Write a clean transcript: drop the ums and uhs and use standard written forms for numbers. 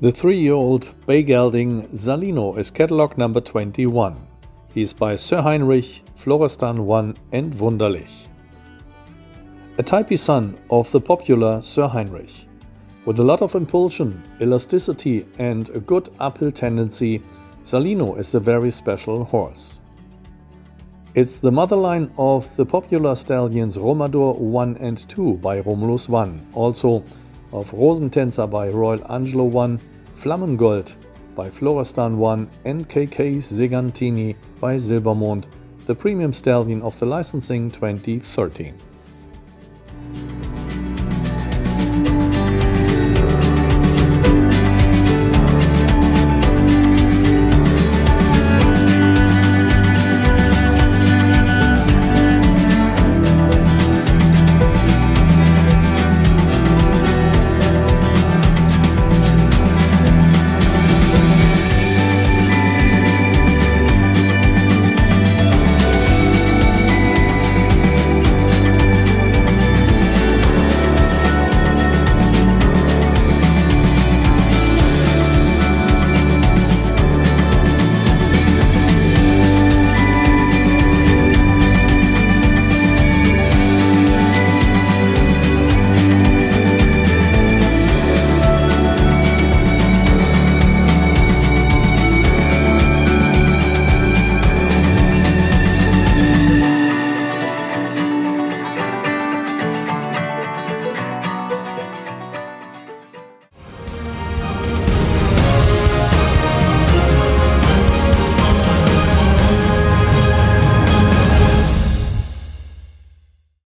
The 3-year-old bay gelding Salino is catalog number 21. He is by Sir Heinrich, Florestan 1 and Wunderlich. A typey son of the popular Sir Heinrich. With a lot of impulsion, elasticity and a good uphill tendency, Salino is a very special horse. It's the motherline of the popular stallions Romador 1 and 2 by Romulus 1, also of Rosentänzer by Royal Angelo 1, Flammengold by Florestan 1 and KK Segantini by Silbermond, the premium stallion of the licensing 2013.